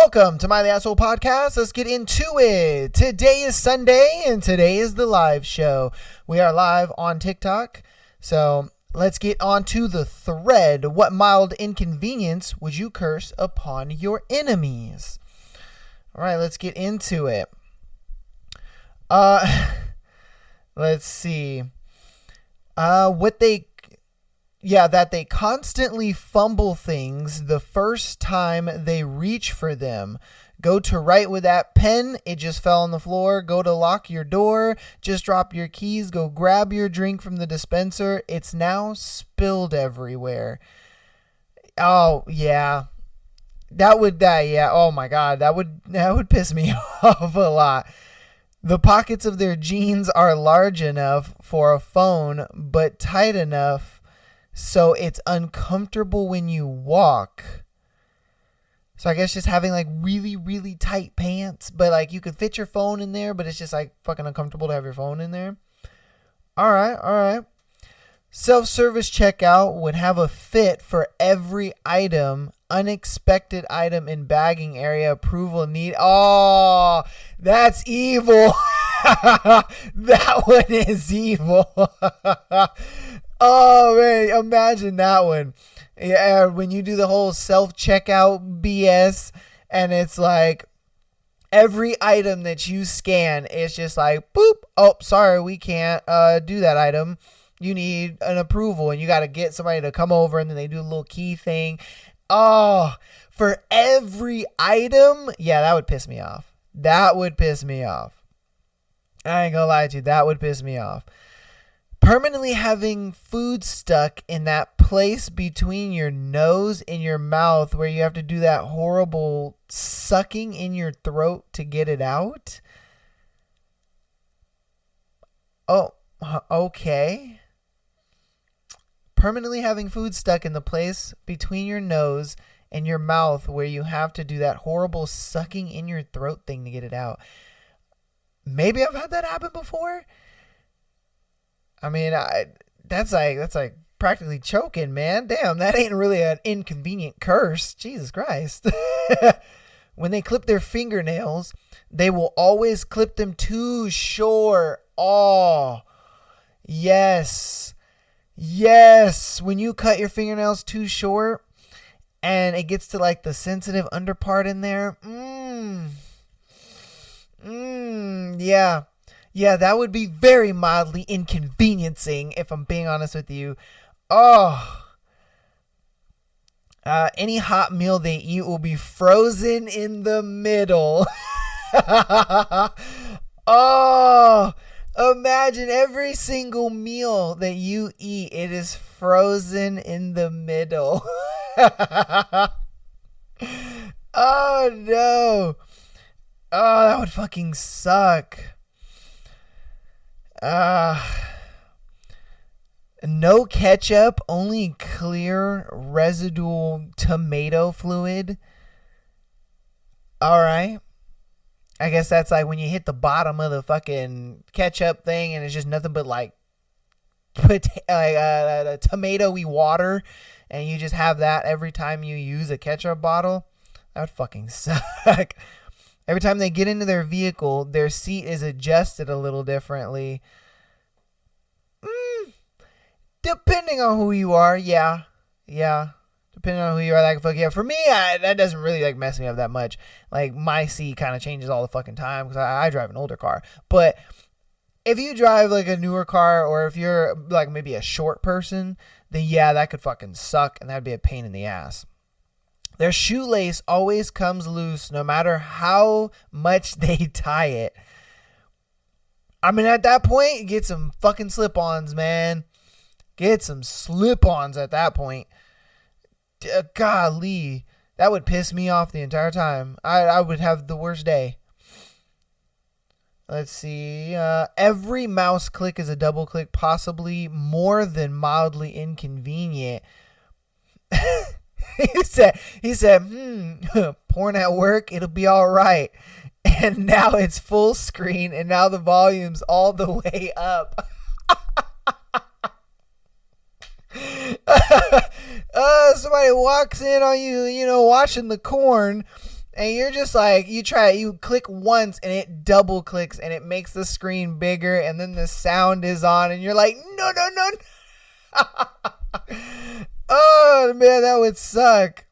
Welcome to My The Asshole Podcast. Let's get into it. Today is Sunday, and today is the live show. We are live on TikTok, so let's get on to the thread. What mild inconvenience would you curse upon your enemies? All right, let's get into it. Let's see. That they constantly fumble things the first time they reach for them. Go to write with that pen, it just fell on the floor. Go to lock your door, just drop your keys. Go grab your drink from the dispenser, it's now spilled everywhere. Oh, yeah. Oh my God, that would piss me off a lot. The pockets of their jeans are large enough for a phone, but tight enough so it's uncomfortable when you walk. So I guess just having like really, really tight pants, but like you could fit your phone in there, but it's just like fucking uncomfortable to have your phone in there. All right. Self-service checkout would have a fit for every item. Unexpected item in bagging area. Approval need. Oh, that's evil. That one is evil. Oh, man, imagine that one. Yeah, when you do the whole self-checkout BS, and it's like every item that you scan, it's just like, boop, oh, sorry, we can't do that item. You need an approval, and you got to get somebody to come over, and then they do a little key thing. Oh, for every item? Yeah, that would piss me off. I ain't gonna lie to you, that would piss me off. Permanently having food stuck in that place between your nose and your mouth where you have to do that horrible sucking in your throat to get it out. Oh, okay. Permanently having food stuck in the place between your nose and your mouth where you have to do that horrible sucking in your throat thing to get it out. Maybe I've had that happen before. I mean, that's like practically choking, man. Damn, that ain't really an inconvenient curse. Jesus Christ. When they clip their fingernails, they will always clip them too short. Oh, yes. When you cut your fingernails too short and it gets to like the sensitive underpart in there. Yeah. Yeah, that would be very mildly inconveniencing, if I'm being honest with you. Oh. Any hot meal they eat will be frozen in the middle. Oh, imagine every single meal that you eat, it is frozen in the middle. Oh, no. Oh, that would fucking suck. No ketchup, only clear residual tomato fluid. All right. I guess that's like when you hit the bottom of the fucking ketchup thing and it's just nothing but like tomatoey water, and you just have that every time you use a ketchup bottle. That would fucking suck. Every time they get into their vehicle, their seat is adjusted a little differently. Depending on who you are, yeah. Depending on who you are, that can fuck you up. For me, that doesn't really like mess me up that much. Like my seat kind of changes all the fucking time because I drive an older car. But if you drive like a newer car, or if you're like maybe a short person, then yeah, that could fucking suck, and that'd be a pain in the ass. Their shoelace always comes loose no matter how much they tie it. I mean, at that point, get some fucking slip-ons, man. Get some slip-ons at that point. Golly, that would piss me off the entire time. I would have the worst day. Let's see. Every mouse click is a double click, possibly more than mildly inconvenient. He said, porn at work, it'll be all right. And now it's full screen, and now the volume's all the way up. Somebody walks in on you, watching the corn, And you're just like, you try it, you click once and it double clicks and it makes the screen bigger and then the sound is on and you're like, no, no, no, no. Oh, man, that would suck.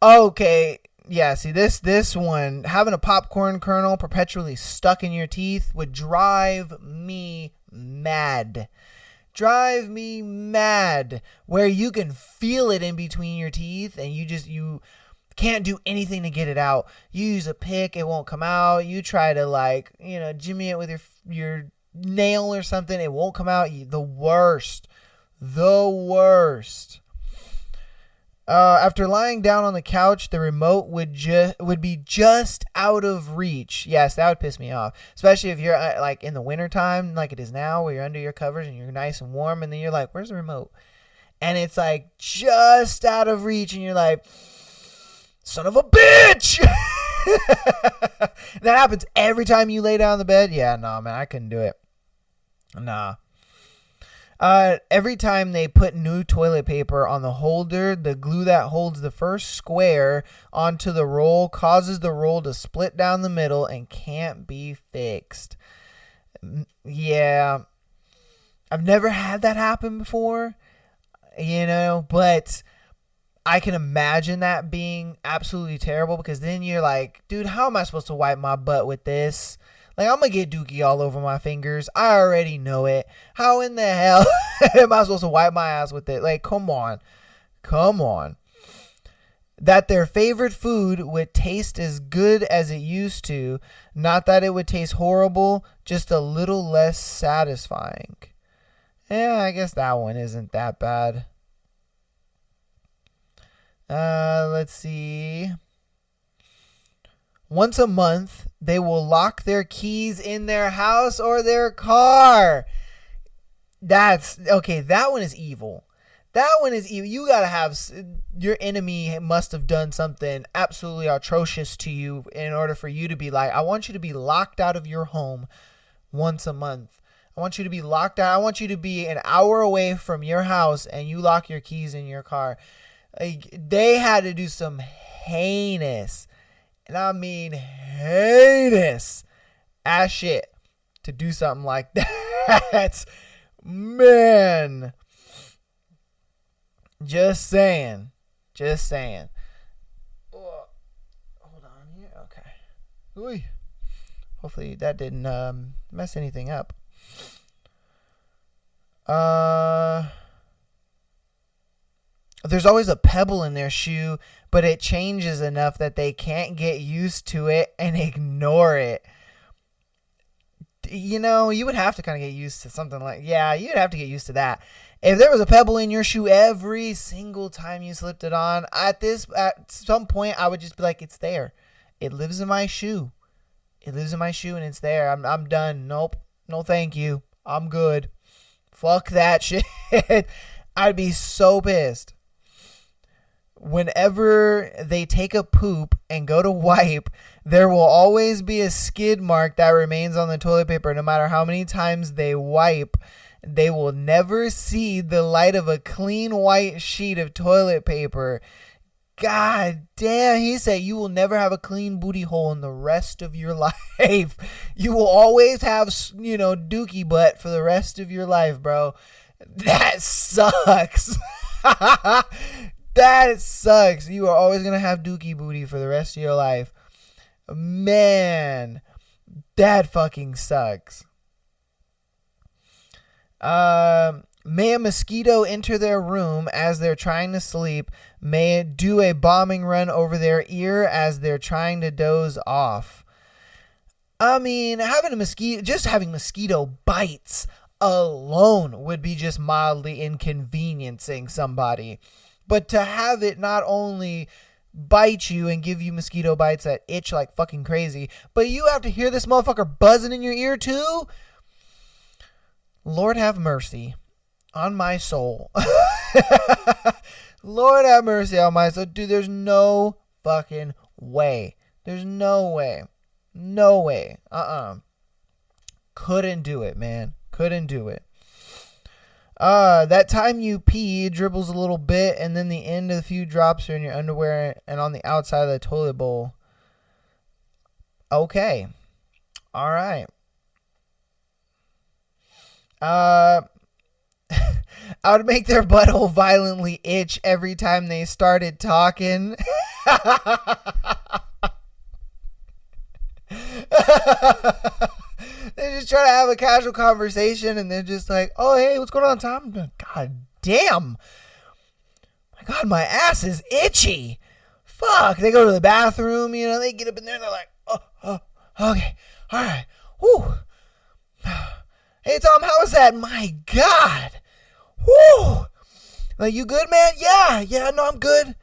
Okay, yeah, see, this one, having a popcorn kernel perpetually stuck in your teeth would drive me mad. Drive me mad. Where you can feel it in between your teeth and you can't do anything to get it out. You use a pick, it won't come out. You try to jimmy it with your nail or something, it won't come out. The worst. After lying down on the couch, the remote would be just out of reach. Yes, that would piss me off, especially if you're like in the wintertime, like it is now, where you're under your covers and you're nice and warm, and then you're like, "Where's the remote?" And it's like just out of reach, and you're like, son of a bitch. That happens every time you lay down on the bed. Yeah, no, man, I couldn't do it. Nah. Every time they put new toilet paper on the holder, the glue that holds the first square onto the roll causes the roll to split down the middle and can't be fixed. Yeah. I've never had that happen before, but I can imagine that being absolutely terrible, because then you're like, dude, how am I supposed to wipe my butt with this? Like, I'm going to get dookie all over my fingers. I already know it. How in the hell am I supposed to wipe my ass with it? Like, come on. That their favorite food would taste as good as it used to. Not that it would taste horrible, just a little less satisfying. Yeah, I guess that one isn't that bad. Let's see. Once a month, they will lock their keys in their house or their car. That's okay. That one is evil. You gotta have, your enemy must have done something absolutely atrocious to you in order for you to be like, I want you to be locked out of your home once a month. I want you to be locked out. I want you to be an hour away from your house and you lock your keys in your car. Like, they had to do some heinous, and I mean heinous ass shit to do something like that. Man. Just saying. Oh, hold on here. Okay. Ooh. Hopefully that didn't mess anything up. There's always a pebble in their shoe, but it changes enough that they can't get used to it and ignore it. You would have to kind of get used to something like, yeah, you'd have to get used to that. If there was a pebble in your shoe every single time you slipped it on, at some point I would just be like, it's there. It lives in my shoe. And it's there. I'm done. Nope. No, thank you. I'm good. Fuck that shit. I'd be so pissed. Whenever they take a poop and go to wipe, there will always be a skid mark that remains on the toilet paper. No matter how many times they wipe, they will never see the light of a clean white sheet of toilet paper. God damn, he said you will never have a clean booty hole in the rest of your life. You will always have, dookie butt for the rest of your life, bro. That sucks. That sucks. You are always going to have dookie booty for the rest of your life. Man, that fucking sucks. May a mosquito enter their room as they're trying to sleep. May it do a bombing run over their ear as they're trying to doze off. I mean, having mosquito bites alone would be just mildly inconveniencing somebody. But to have it not only bite you and give you mosquito bites that itch like fucking crazy, but you have to hear this motherfucker buzzing in your ear too? Lord have mercy on my soul. Lord have mercy on my soul. Dude, there's no fucking way. There's no way. No way. Couldn't do it, man. Couldn't do it. That time you pee dribbles a little bit, and then the end of the few drops are in your underwear and on the outside of the toilet bowl. Okay. All right. I would make their butthole violently itch every time they started talking. They just try to have a casual conversation, and they're just like, "Oh, hey, what's going on, Tom?" God damn. My God, my ass is itchy. Fuck. They go to the bathroom, they get up in there, and they're like, oh, okay, all right, whew. Hey, Tom, how was that? My God. Whew. Like, you good, man? Yeah, no, I'm good.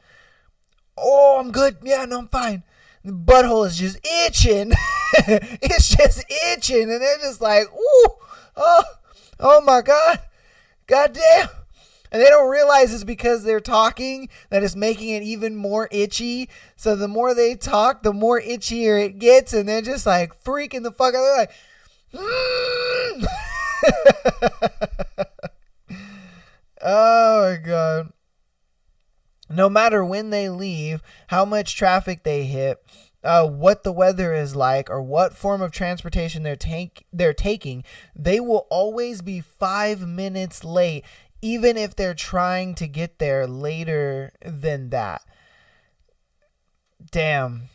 Oh, I'm good. Yeah, no, I'm fine. The butthole is just itching. It's just itching. And they're just like, ooh, oh my God. God damn. And they don't realize it's because they're talking that it's making it even more itchy. So the more they talk, the more itchier it gets. And they're just like freaking the fuck out. They're like, oh my God. No matter when they leave, how much traffic they hit, what the weather is like, or what form of transportation they're taking, they will always be 5 minutes late, even if they're trying to get there later than that. Damn,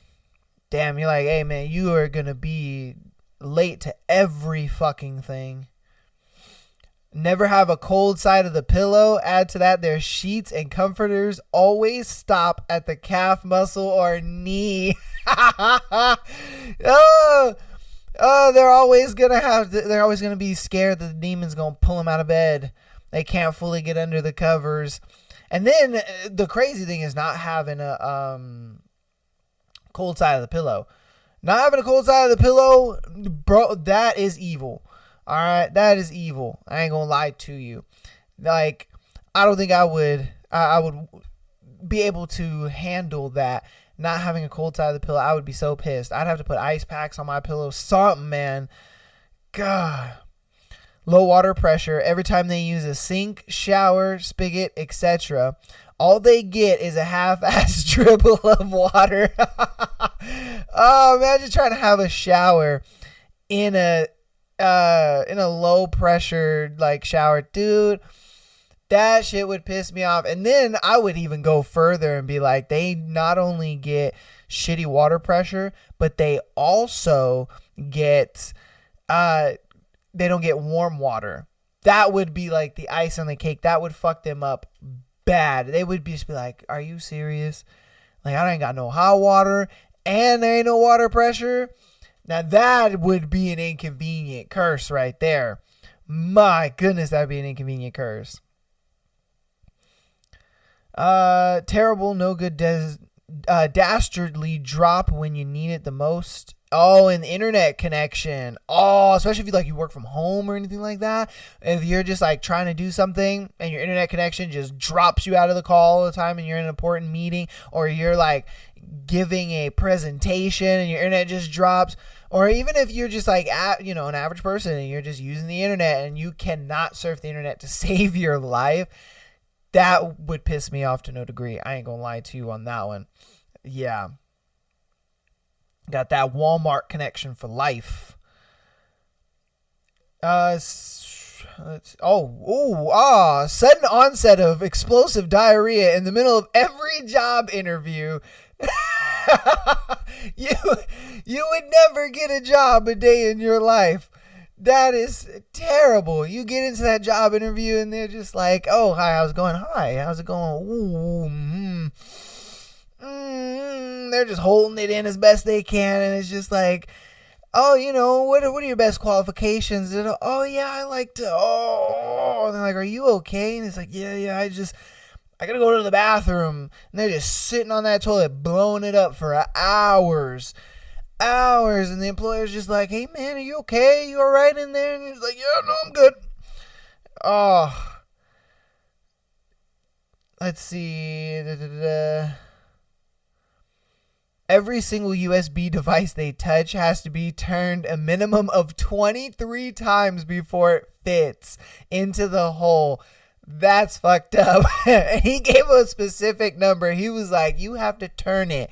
you're like, hey man, you are gonna be late to every fucking thing. Never have a cold side of the pillow. Add to that, their sheets and comforters always stop at the calf muscle or knee. They're always gonna be scared that the demon's gonna pull them out of bed. They can't fully get under the covers. And then the crazy thing is not having a cold side of the pillow. Not having a cold side of the pillow, bro, that is evil. All right, that is evil. I ain't gonna lie to you. Like, I don't think I would be able to handle that. Not having a cold side of the pillow, I would be so pissed. I'd have to put ice packs on my pillow. Something, man. God. Low water pressure. Every time they use a sink, shower, spigot, etc., all they get is a half-ass dribble of water. Oh, imagine trying to have a shower in a low pressure like shower, dude. That shit would piss me off. And then I would even go further and be like, they not only get shitty water pressure, but they also get they don't get warm water. That would be like the ice on the cake. That would fuck them up bad. They would just be like, are you serious? Like, I ain't got no hot water and there ain't no water pressure. Now that would be an inconvenient curse right there. My goodness, that'd be an inconvenient curse. Terrible, no good, dastardly drop when you need it the most. Oh, an internet connection. Oh, especially if you work from home or anything like that. If you're just like trying to do something and your internet connection just drops you out of the call all the time and you're in an important meeting, or you're like giving a presentation and your internet just drops, or even if you're just like an average person and you're just using the internet and you cannot surf the internet to save your life, that would piss me off to no degree. I ain't gonna lie to you on that one. Yeah. Got that Walmart connection for life. Sudden onset of explosive diarrhea in the middle of every job interview. You would never get a job a day in your life. That is terrible. You get into that job interview and they're just like, oh, hi, how's it going? Hi, how's it going? Ooh, they're just holding it in as best they can, and it's just like, oh, what are your best qualifications? And, oh, yeah, I like to, and they're like, are you okay? And it's like, yeah, I gotta go to the bathroom. And they're just sitting on that toilet, blowing it up for hours. And the employer's just like, hey, man, are you okay? You all right in there? And he's like, yeah, no, I'm good. Oh. Let's see. Every single USB device they touch has to be turned a minimum of 23 times before it fits into the hole. That's fucked up. He gave a specific number. He was like, you have to turn it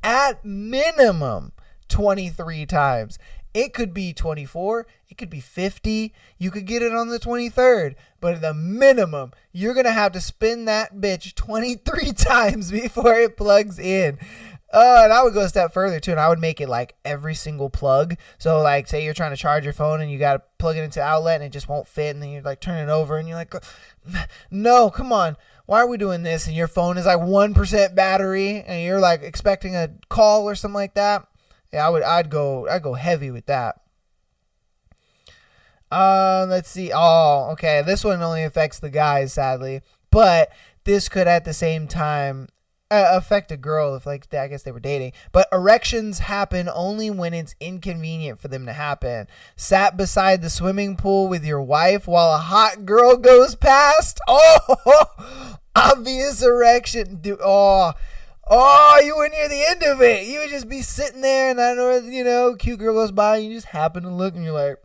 at minimum 23 times. It could be 24. It could be 50. You could get it on the 23rd. But at the minimum, you're going to have to spin that bitch 23 times before it plugs in. And I would go a step further too, and I would make it like every single plug. So like, say you're trying to charge your phone and you got to plug it into the outlet and it just won't fit, and then you like turn it over and you're like, no, come on, why are we doing this? And your phone is like 1% battery and you're like expecting a call or something like that. Yeah, I'd go heavy with that. Let's see. Oh, okay. This one only affects the guys, sadly, but this could at the same time affect a girl if, like, I guess they were dating. But erections happen only when it's inconvenient for them to happen. Sat beside the swimming pool with your wife while a hot girl goes past. Oh, obvious erection. Dude, oh, you were near the end of it. You would just be sitting there, and I know, cute girl goes by, and you just happen to look, and you're like,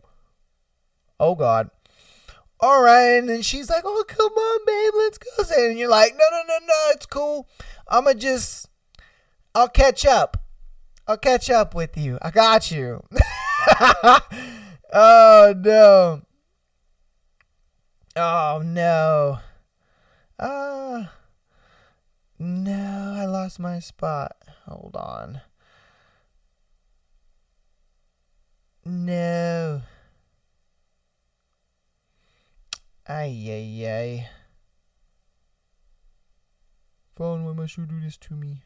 oh God. All right, and then she's like, oh, come on, babe, let's go. And you're like, no, it's cool. I'll catch up. I'll catch up with you. I got you. Oh, no. Oh, no. No, I lost my spot. Hold on. No. Ay. Phone, why must you do this to me?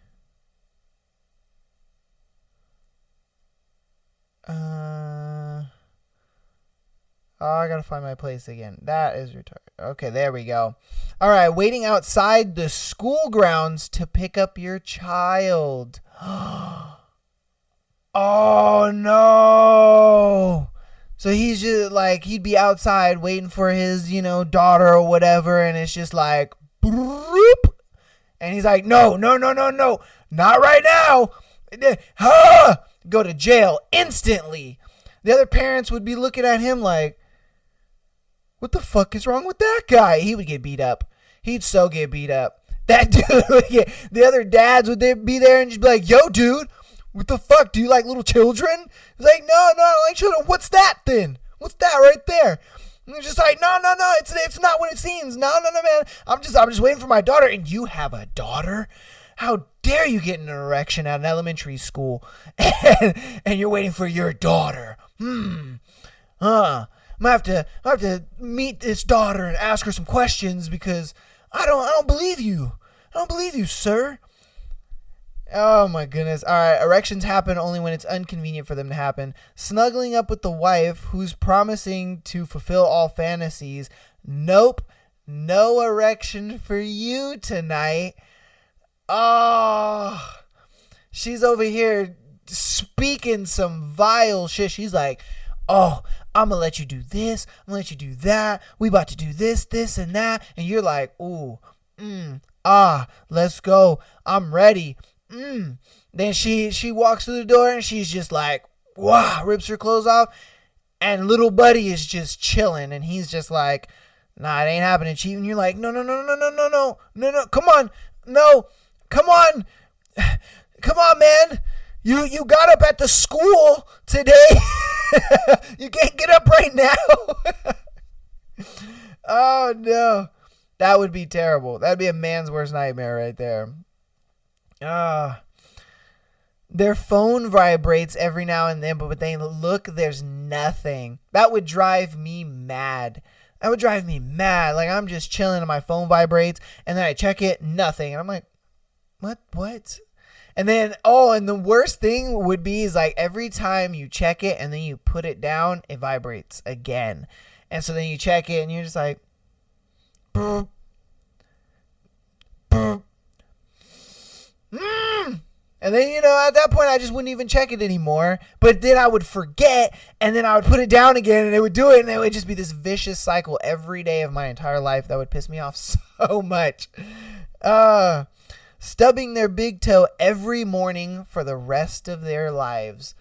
I gotta find my place again. That is retarded. Okay, there we go. All right, waiting outside the school grounds to pick up your child. Oh, no. So he's just like, he'd be outside waiting for his, daughter or whatever, and it's just like, bloop. And he's like, no, not right now. Go to jail instantly. The other parents would be looking at him like, what the fuck is wrong with that guy? He would get beat up. He'd so get beat up. That dude would get, the other dads would be there and just be like, yo, dude, what the fuck? Do you like little children? He's like, no, I don't like children. What's that then? What's that right there? And they're just like, no, it's not what it seems. No, man. I'm just waiting for my daughter. And you have a daughter? How dare you get an erection at an elementary school and you're waiting for your daughter? I'm gonna have to meet this daughter and ask her some questions because I don't believe you. I don't believe you, sir. Oh my goodness. All right. Erections happen only when it's inconvenient for them to happen. Snuggling up with the wife who's promising to fulfill all fantasies. Nope. No erection for you tonight. Oh, she's over here speaking some vile shit. She's like, oh, I'm going to let you do this. I'm going to let you do that. We about to do this, and that. And you're like, ooh, let's go. I'm ready. Then she walks through the door and she's just like, wow, rips her clothes off. And little buddy is just chilling. And he's just like, nah, it ain't happening, Chief. And you're like, no, come on. No, come on. Come on, man. You got up at the school today. You can't get up right now. Oh, no. That would be terrible. That'd be a man's worst nightmare right there. Their phone vibrates every now and then, but when they look, there's nothing. That would drive me mad. Like, I'm just chilling and my phone vibrates, and then I check it, nothing. And I'm like, what? And then, and the worst thing would be is like every time you check it and then you put it down, it vibrates again. And so then you check it and you're just like, boop, boop. And then, at that point, I just wouldn't even check it anymore. But then I would forget, and then I would put it down again, and it would do it, and it would just be this vicious cycle every day of my entire life that would piss me off so much. stubbing their big toe every morning for the rest of their lives.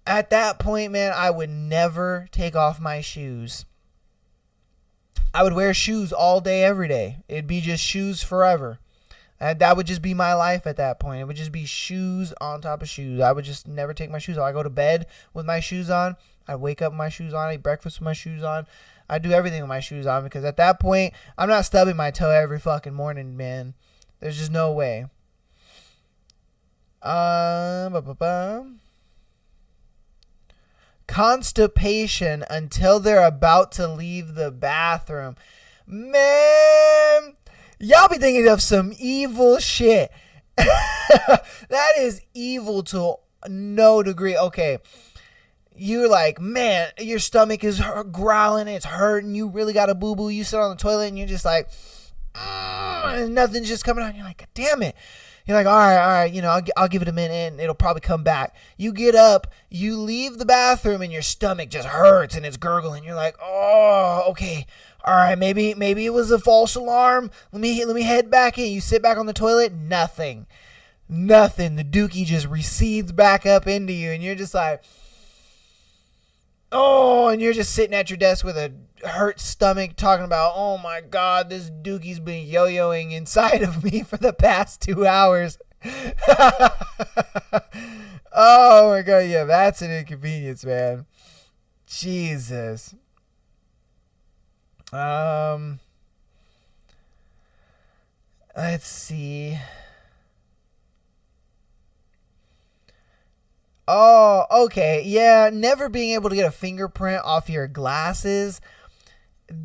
At that point, man, I would never take off my shoes. I would wear shoes all day, every day. It'd be just shoes forever. And that would just be my life at that point. It would just be shoes on top of shoes. I would just never take my shoes off. I go to bed with my shoes on. I wake up with my shoes on. I eat breakfast with my shoes on. I do everything with my shoes on because at that point, I'm not stubbing my toe every fucking morning, man. There's just no way. Constipation until they're about to leave the bathroom. Man, y'all be thinking of some evil shit. That is evil to no degree. Okay, you're like, man, your stomach is growling, it's hurting, you really got a boo-boo. You sit on the toilet and you're just like, and nothing's just coming out. And you're like, God damn it. You're like, all right, I'll give it a minute and it'll probably come back. You get up, you leave the bathroom and your stomach just hurts and it's gurgling. You're like, oh, okay. All right, maybe it was a false alarm. Let me head back in. You sit back on the toilet, nothing. The dookie just recedes back up into you and you're just like, oh, and you're just sitting at your desk with a hurt stomach talking about, oh my God, this dookie's been yo-yoing inside of me for the past 2 hours. Oh my God, yeah, that's an inconvenience, man. Jesus. Let's see. Oh, okay. Yeah, never being able to get a fingerprint off your glasses.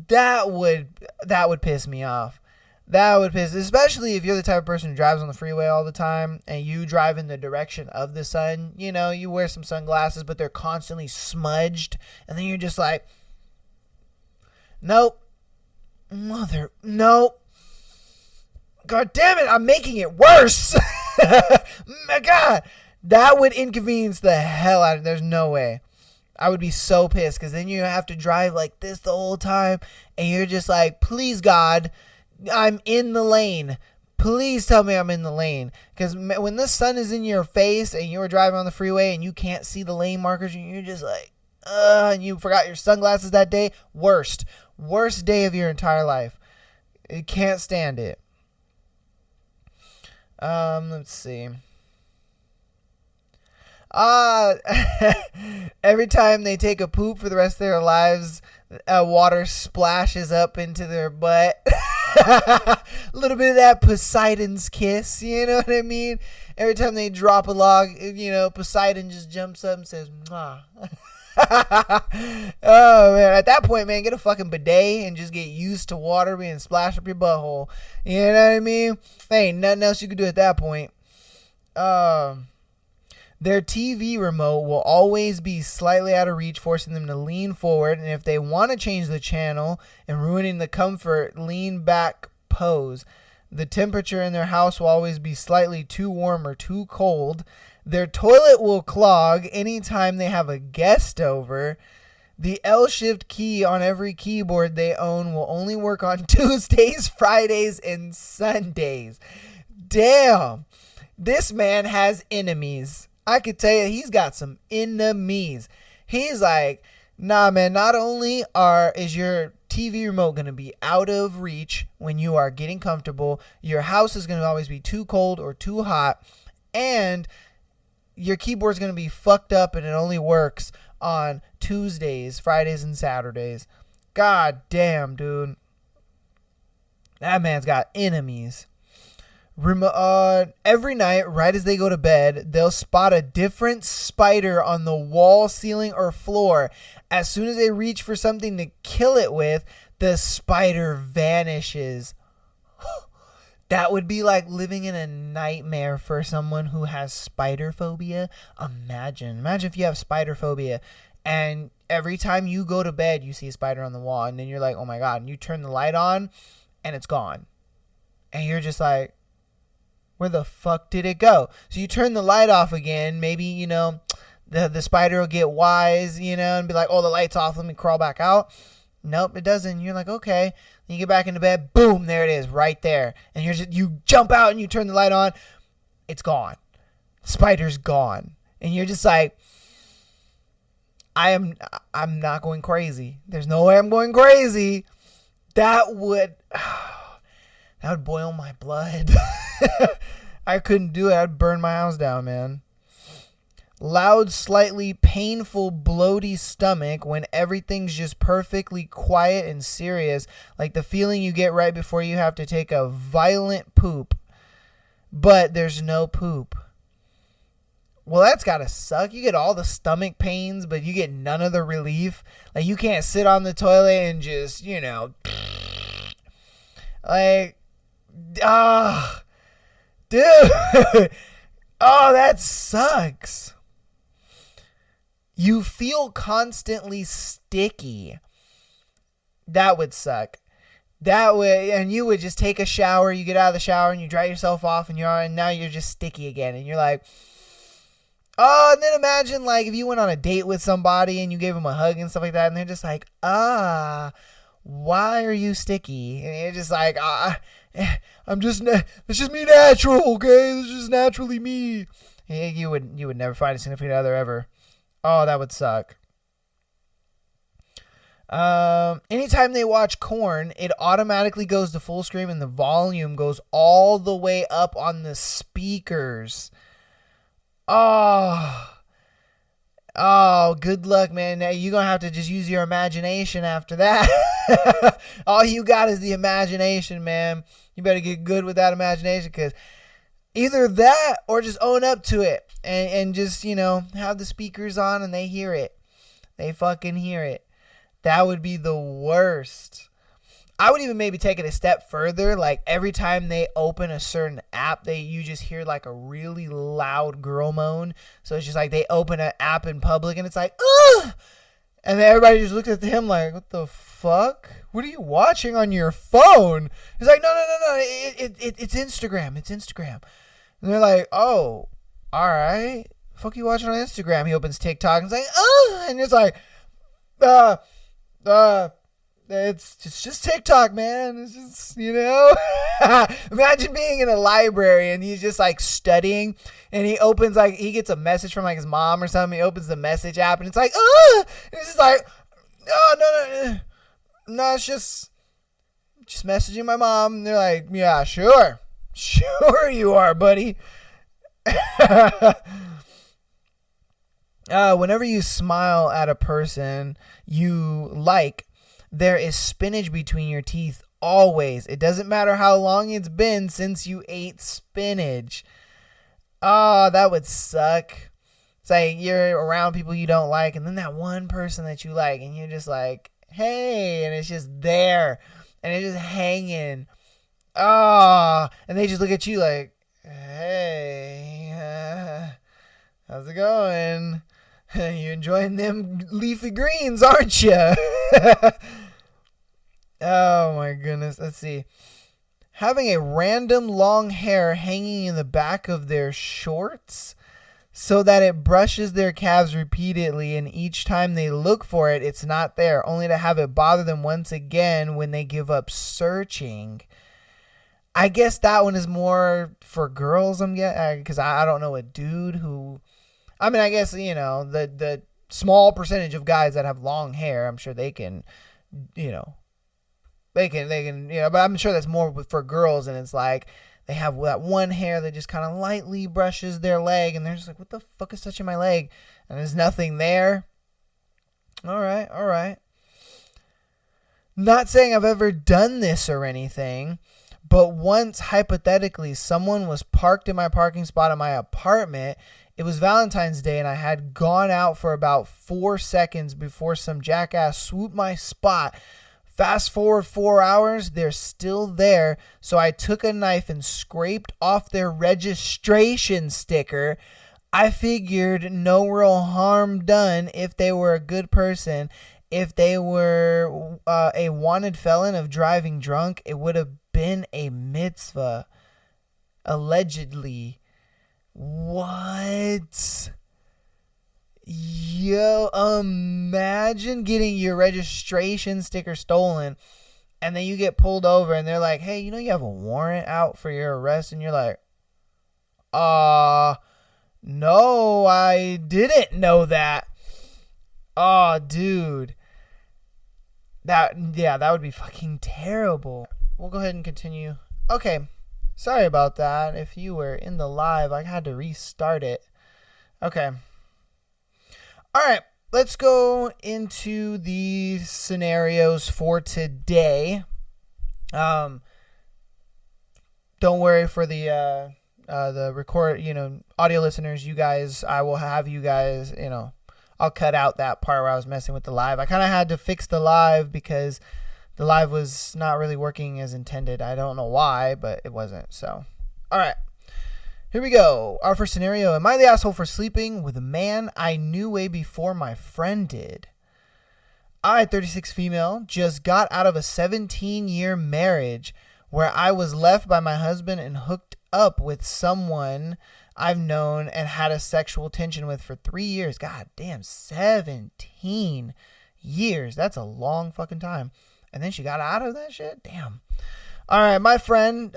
That would piss me off. That would piss, especially if you're the type of person who drives on the freeway all the time and you drive in the direction of the sun. You know, you wear some sunglasses, but they're constantly smudged. And then you're just like, nope. Nope. God damn it, I'm making it worse. My God. That would inconvenience the hell out of it. There's no way. I would be so pissed because then you have to drive like this the whole time and you're just like, please God, I'm in the lane. Please tell me I'm in the lane. Because when the sun is in your face and you're driving on the freeway and you can't see the lane markers and you're just like, and you forgot your sunglasses that day, worst day of your entire life. You can't stand it. Let's see. Every time they take a poop for the rest of their lives, water splashes up into their butt. A little bit of that Poseidon's kiss, you know what I mean? Every time they drop a log, Poseidon just jumps up and says, mwah. Oh, man. At that point, man, get a fucking bidet and just get used to water being splashed up your butthole. You know what I mean? There ain't nothing else you can do at that point. Their TV remote will always be slightly out of reach, forcing them to lean forward. And if they want to change the channel and ruining the comfort, lean back pose. The temperature in their house will always be slightly too warm or too cold. Their toilet will clog anytime they have a guest over. The L-shift key on every keyboard they own will only work on Tuesdays, Fridays, and Sundays. Damn. This man has enemies. I could tell you he's got some enemies. He's like, nah, man, not only is your TV remote going to be out of reach when you are getting comfortable, your house is going to always be too cold or too hot, and your keyboard's going to be fucked up and it only works on Tuesdays, Fridays, and Saturdays. God damn, dude. That man's got enemies. Every night, right as they go to bed, they'll spot a different spider on the wall, ceiling, or floor. As soon as they reach for something to kill it with, the spider vanishes. That would be like living in a nightmare for someone who has spider phobia. Imagine if you have spider phobia and every time you go to bed, you see a spider on the wall and then you're like, oh my God, and you turn the light on and it's gone. And you're just like, where the fuck did it go? So you turn the light off again. Maybe, the spider will get wise, and be like, oh, the light's off. Let me crawl back out. Nope, it doesn't. You're like, okay, Then you get back into bed, boom, there it is, right there. And you jump out and you turn the light on. It's gone. The spider's gone. And you're just like, I'm not going crazy. There's no way I'm going crazy. That would boil my blood. I couldn't do it. I'd burn my house down, man. Loud, slightly painful, bloaty stomach when everything's just perfectly quiet and serious, like the feeling you get right before you have to take a violent poop, but there's no poop. Well, that's gotta suck. You get all the stomach pains, but you get none of the relief. Like, you can't sit on the toilet and just, like, dude. Oh, that sucks. You feel constantly sticky. That would suck. That way, and you would just take a shower, you get out of the shower and you dry yourself off and now you're just sticky again. And you're like, oh, and then imagine like if you went on a date with somebody and you gave them a hug and stuff like that and they're just like, why are you sticky? And you're just like, it's just me natural, okay? It's just naturally me. You would never find a significant other ever. Oh, that would suck. Anytime they watch Korn, it automatically goes to full screen and the volume goes all the way up on the speakers. Oh, good luck, man. Now you're going to have to just use your imagination after that. All you got is the imagination, man. You better get good with that imagination, because either that or just own up to it and just, have the speakers on and they hear it. They fucking hear it. That would be the worst. I would even maybe take it a step further. Like every time they open a certain app, you just hear like a really loud girl moan. So it's just like they open an app in public and it's like, ugh! And then everybody just looks at him like, what the fuck? What are you watching on your phone? He's like, no. It's Instagram. It's Instagram. And they're like, oh, all right. Fuck you watching on Instagram? He opens TikTok and it's like, oh, and it's like, it's just TikTok, man. It's just, imagine being in a library and he's just like studying and he opens he gets a message from like his mom or something. He opens the message app and it's like, and it's just like, oh, no, it's just messaging my mom. And they're like, yeah, sure you are, buddy. Whenever you smile at a person you like, there is spinach between your teeth always. It doesn't matter how long it's been since you ate spinach. Oh, that would suck. It's like you're around people you don't like, and then that one person that you like, and you're just like, hey, and it's just there, and it's just hanging. Oh, and they just look at you like, hey, how's it going? You enjoying them leafy greens, aren't you? Oh my goodness. Let's see. Having a random long hair hanging in the back of their shorts so that it brushes their calves repeatedly, and each time they look for it, it's not there, only to have it bother them once again when they give up searching. I guess that one is more for girls, because I don't know a dude who... I mean, I guess, the small percentage of guys that have long hair, I'm sure they can, but I'm sure that's more for girls, and it's like they have that one hair that just kind of lightly brushes their leg, and they're just like, what the fuck is touching my leg? And there's nothing there. All right. Not saying I've ever done this or anything, but once, hypothetically, someone was parked in my parking spot in my apartment. It was Valentine's Day, and I had gone out for about 4 seconds before some jackass swooped my spot. Fast forward 4 hours, they're still there, so I took a knife and scraped off their registration sticker. I figured no real harm done if they were a good person. If they were a wanted felon of driving drunk, it would have been a mitzvah. Allegedly. What? Yo, imagine getting your registration sticker stolen and then you get pulled over and they're like, hey, you know you have a warrant out for your arrest, and you're like, no, I didn't know that. Oh, dude. That would be fucking terrible. We'll go ahead and continue. Okay. Sorry about that. If you were in the live, I had to restart it. Okay. All right. Let's go into the scenarios for today. Don't worry for the record, audio listeners, you guys, I will have you guys, I'll cut out that part where I was messing with the live. I kind of had to fix the live because the live was not really working as intended. I don't know why, but it wasn't. So, all right. Here we go. Our first scenario. Am I the asshole for sleeping with a man I knew way before my friend did? I, 36 female, just got out of a 17-year marriage where I was left by my husband and hooked up with someone I've known and had a sexual tension with for 3 years. God damn, 17 years. That's a long fucking time. And then she got out of that shit? Damn. All right, my friend,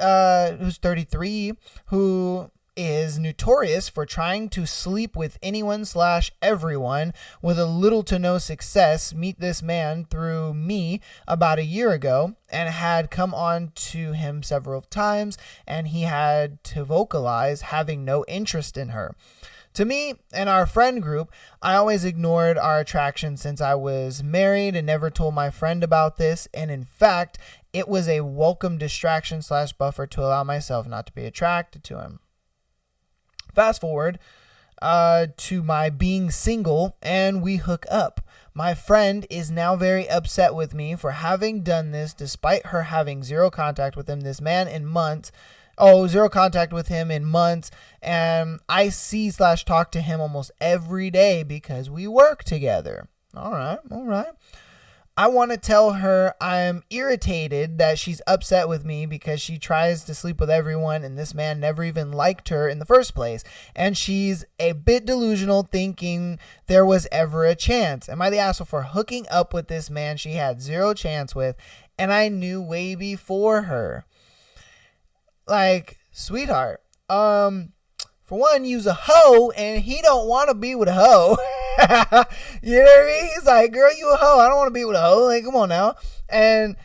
who's 33, who is notorious for trying to sleep with anyone/everyone with a little to no success, meet this man through me about a year ago and had come on to him several times, and he had to vocalize having no interest in her. To me and our friend group, I always ignored our attraction since I was married and never told my friend about this. And in fact, it was a welcome distraction/buffer to allow myself not to be attracted to him. Fast forward to my being single and we hook up. My friend is now very upset with me for having done this despite her having zero contact with him, zero contact with him in months, and I see/talk to him almost every day because we work together. All right. I want to tell her I'm irritated that she's upset with me because she tries to sleep with everyone and this man never even liked her in the first place. And she's a bit delusional thinking there was ever a chance. Am I the asshole for hooking up with this man she had zero chance with and I knew way before her? Like, sweetheart, for one, you's a hoe, and he don't want to be with a hoe. You know what I mean? He's like, girl, you a hoe. I don't want to be with a hoe. Like, come on now. And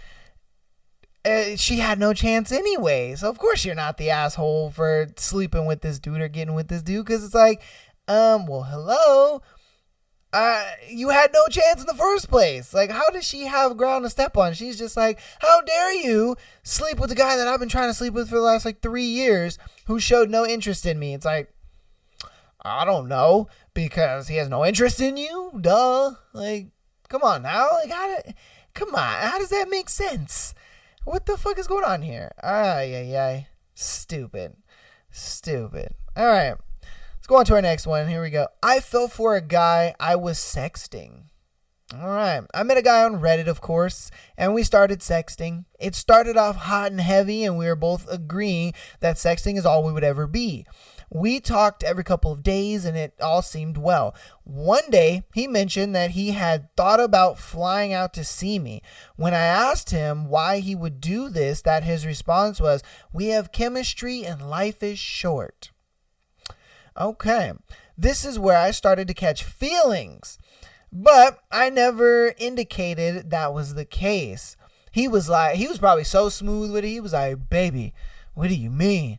she had no chance anyway. So, of course, you're not the asshole for sleeping with this dude or getting with this dude. Because it's like, well, hello. You had no chance in the first place. Like, how does she have ground to step on? She's just like, how dare you sleep with the guy that I've been trying to sleep with for the last 3 years who showed no interest in me? It's like, I don't know, because he has no interest in you? Duh. Like, come on now. Like, how does that make sense? What the fuck is going on here? Stupid. All right. Let's go on to our next one. Here we go. I fell for a guy I was sexting. All right. I met a guy on Reddit, of course, and we started sexting. It started off hot and heavy, and we were both agreeing that sexting is all we would ever be. We talked every couple of days, and it all seemed well. One day, he mentioned that he had thought about flying out to see me. When I asked him why he would do this, that his response was, "We have chemistry and life is short." Okay, this is where I started to catch feelings, but I never indicated that was the case. He was probably so smooth with it. He was like, "Baby, what do you mean?"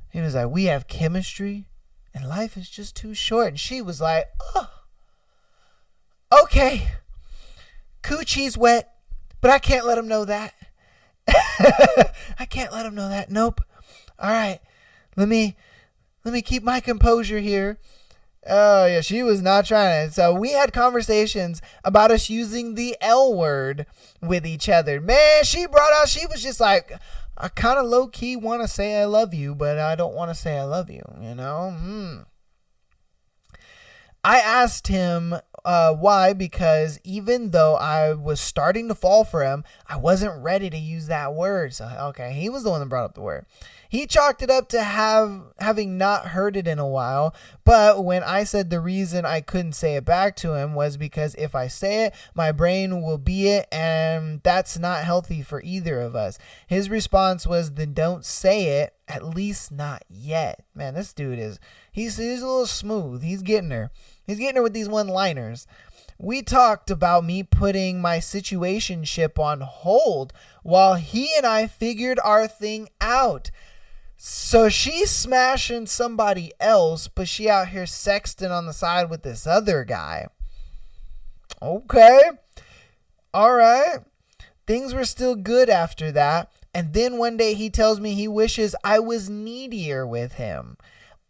He was like, "We have chemistry and life is just too short." And she was like, "Oh, okay, coochie's wet, but I can't let him know that." I can't let him know that. Nope. All right, let me keep my composure here. Oh, yeah, she was not trying to. So we had conversations about us using the L word with each other. Man, she was just like, I kind of low-key want to say I love you, but I don't want to say I love you, you know? I asked him Why? Because even though I was starting to fall for him, I wasn't ready to use that word. So, okay, he was the one that brought up the word. He chalked it up to having not heard it in a while. But when I said the reason I couldn't say it back to him was because if I say it, my brain will be it, and that's not healthy for either of us. His response was, then don't say it, at least not yet. Man, this dude he's a little smooth. He's getting her. He's getting her with these one-liners. We talked about me putting my situationship on hold while he and I figured our thing out. So she's smashing somebody else, but she out here sexting on the side with this other guy. Okay. All right. Things were still good after that. And then one day he tells me he wishes I was needier with him.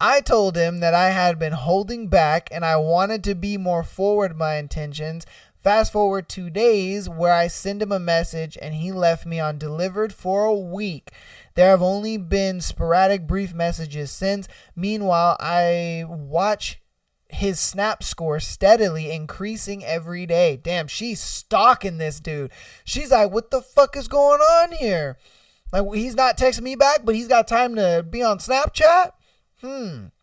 I told him that I had been holding back and I wanted to be more forward in my intentions. Fast forward 2 days where I send him a message and he left me undelivered for a week. There have only been sporadic brief messages since. Meanwhile, I watch his snap score steadily increasing every day. Damn, she's stalking this dude. She's like, what the fuck is going on here? Like, he's not texting me back, but he's got time to be on Snapchat? I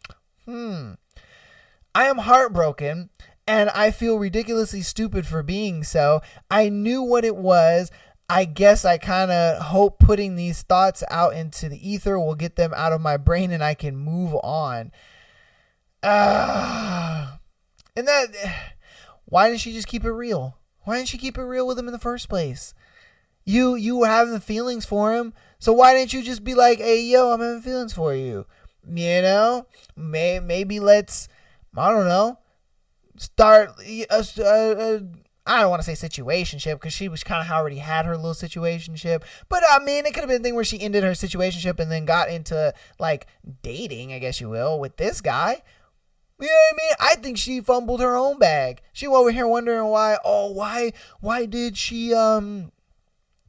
am heartbroken, and I feel ridiculously stupid for being so. I knew what it was. I guess I kind of hope putting these thoughts out into the ether will get them out of my brain and I can move on. And that, why didn't she just keep it real? Why didn't she keep it real with him in the first place? You were having feelings for him, so why didn't you just be like, hey, yo, I'm having feelings for you? You know, maybe let's, I don't know, start I don't want to say situationship because she was kind of already had her little situationship. But I mean, it could have been a thing where she ended her situationship and then got into like dating, I guess you will, with this guy. You know what I mean? I think she fumbled her own bag. She over here wondering why. Oh, why did she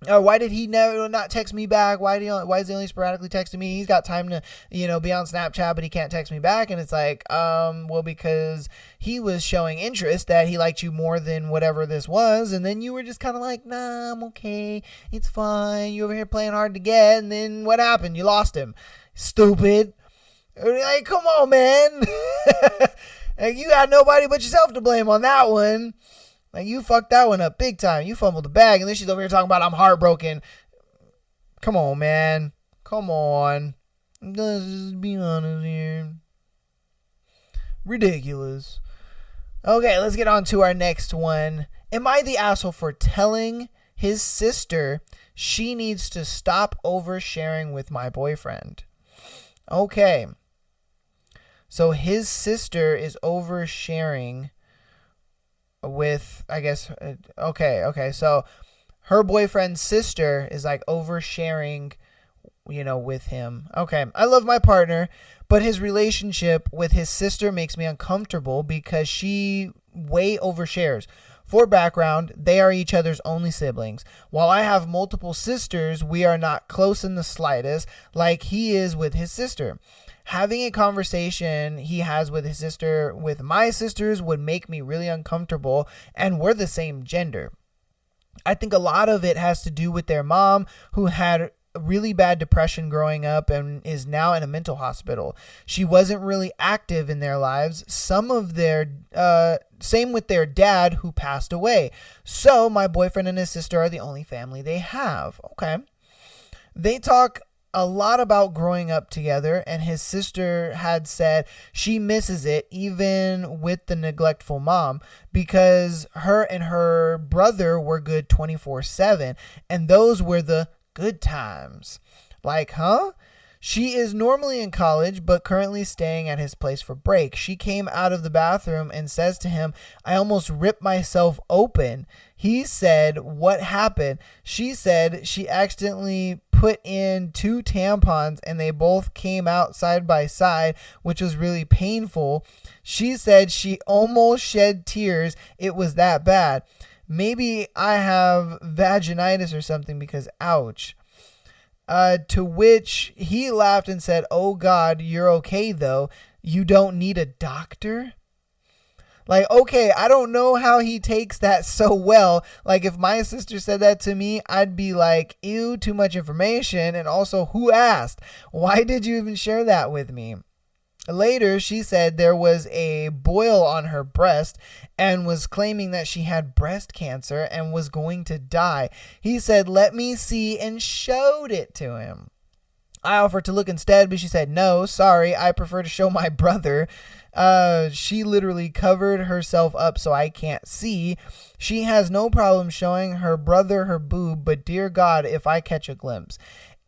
or why did he never not text me back? Why is he only sporadically texting me? He's got time to, be on Snapchat, but he can't text me back. And it's like, well, because he was showing interest that he liked you more than whatever this was. And then you were just kind of like, nah, I'm okay. It's fine. You over here playing hard to get. And then what happened? You lost him. Stupid. Like, come on, man. Like, you got nobody but yourself to blame on that one. Like, you fucked that one up big time. You fumbled the bag, and then she's over here talking about I'm heartbroken. Come on, man. Come on. Let's just be honest here. Ridiculous. Okay, let's get on to our next one. Am I the asshole for telling his sister she needs to stop oversharing with my boyfriend? Okay. So his sister is oversharing with, I guess, okay. So her boyfriend's sister is like oversharing, with him. Okay. I love my partner, but his relationship with his sister makes me uncomfortable because she way overshares. For background, they are each other's only siblings. While I have multiple sisters, we are not close in the slightest, like he is with his sister. Having a conversation he has with his sister with my sisters would make me really uncomfortable, and we're the same gender. I think a lot of it has to do with their mom, who had really bad depression growing up and is now in a mental hospital. She wasn't really active in their lives. Same with their dad, who passed away. So my boyfriend and his sister are the only family they have. Okay. They talk a lot about growing up together, and his sister had said she misses it even with the neglectful mom, because her and her brother were good 24/7, and those were the good times. Like, huh? She is normally in college, but currently staying at his place for break. She came out of the bathroom and says to him, I almost ripped myself open. He said, what happened? She said she accidentally put in 2 tampons and they both came out side by side, which was really painful. She said she almost shed tears. It was that bad. Maybe I have vaginitis or something because ouch. To which he laughed and said, oh God, you're okay though. You don't need a doctor? Like, okay, I don't know how he takes that so well. Like, if my sister said that to me, I'd be like, ew, too much information. And also, who asked? Why did you even share that with me? Later, she said there was a boil on her breast and was claiming that she had breast cancer and was going to die. He said, let me see, and showed it to him. I offered to look instead, but she said, no, sorry, I prefer to show my brother. She literally covered herself up so I can't see. She has no problem showing her brother her boob, but dear God, if I catch a glimpse.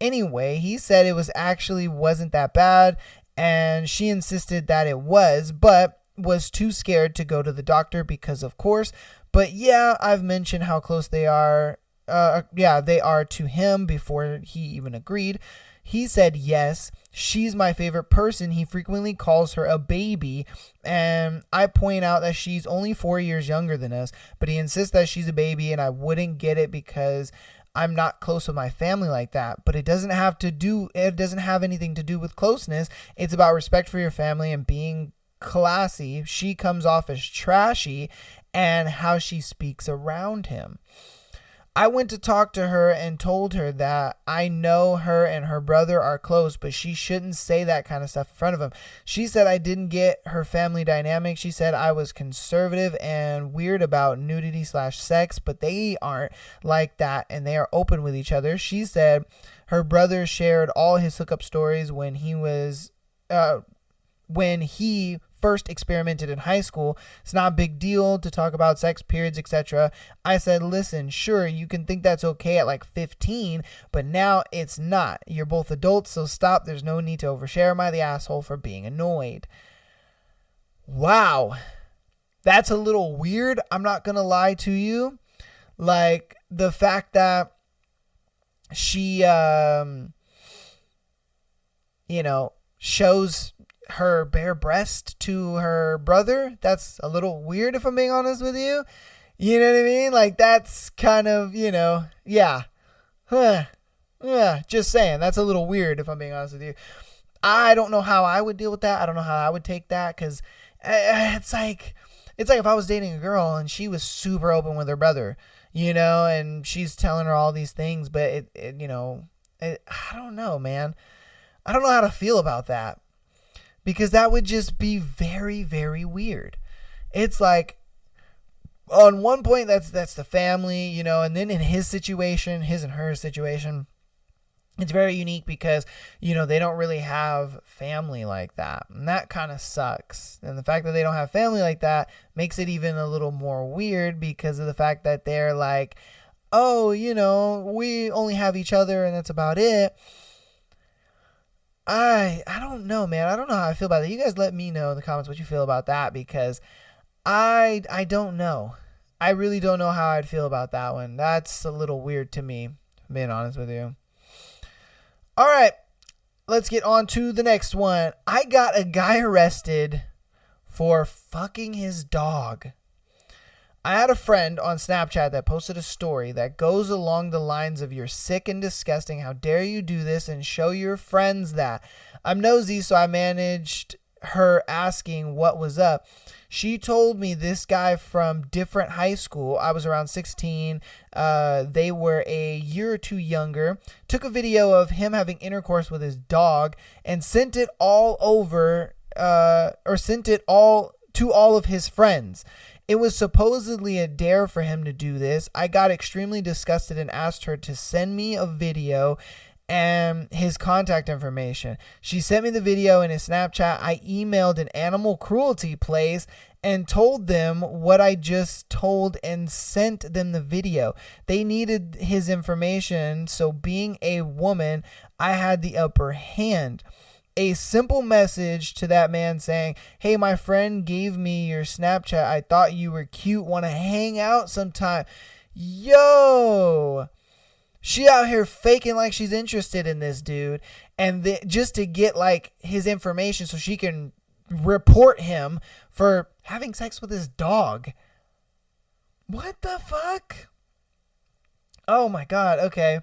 Anyway, he said it wasn't that bad, and she insisted that it was, but was too scared to go to the doctor because of course. But yeah, I've mentioned how close they are. They are to him before he even agreed. He said yes, she's my favorite person. He frequently calls her a baby, and I point out that she's only 4 years younger than us, but he insists that she's a baby, and I wouldn't get it because I'm not close with my family like that. But it doesn't have anything to do with closeness. It's about respect for your family and being classy. She comes off as trashy, and how she speaks around him. I went to talk to her and told her that I know her and her brother are close, but she shouldn't say that kind of stuff in front of him. She said I didn't get her family dynamic. She said I was conservative and weird about nudity/sex, but they aren't like that and they are open with each other. She said her brother shared all his hookup stories when he first experimented in high school. It's not a big deal to talk about sex, periods, etc. I said, listen, sure, you can think that's okay at like 15, but now it's not. You're both adults, so stop. There's no need to overshare. Am I the asshole for being annoyed? Wow. That's a little weird. I'm not going to lie to you. Like, the fact that she, shows her bare breast to her brother, that's a little weird if I'm being honest with you. You know what I mean? Like, that's kind of, yeah. Just saying, that's a little weird if I'm being honest with you. I don't know how I would deal with that. I don't know how I would take that, because it's like if I was dating a girl and she was super open with her brother, and she's telling her all these things, but I don't know, man. I don't know how to feel about that. Because that would just be very, very weird. It's like, on one point, that's the family, and then in his and her situation, it's very unique because, they don't really have family like that. And that kind of sucks. And the fact that they don't have family like that makes it even a little more weird because of the fact that they're like, oh, we only have each other and that's about it. I don't know, man. I don't know how I feel about that. You guys let me know in the comments what you feel about that, because I don't know. I really don't know how I'd feel about that one. That's a little weird to me, if I'm being honest with you. All right, let's get on to the next one. I got a guy arrested for fucking his dog. I had a friend on Snapchat that posted a story that goes along the lines of, you're sick and disgusting, how dare you do this, and show your friends that. I'm nosy, so I managed her asking what was up. She told me this guy from different high school, I was around 16, they were a year or two younger, took a video of him having intercourse with his dog and sent it all to all of his friends. It was supposedly a dare for him to do this. I got extremely disgusted and asked her to send me a video and his contact information. She sent me the video in his Snapchat. I emailed an animal cruelty place and told them what I just told and sent them the video. They needed his information, so being a woman, I had the upper hand. A simple message to that man saying, hey, my friend gave me your Snapchat. I thought you were cute. Want to hang out sometime? Yo, she out here faking like she's interested in this dude. And just to get like his information so she can report him for having sex with his dog. What the fuck? Oh my God. Okay.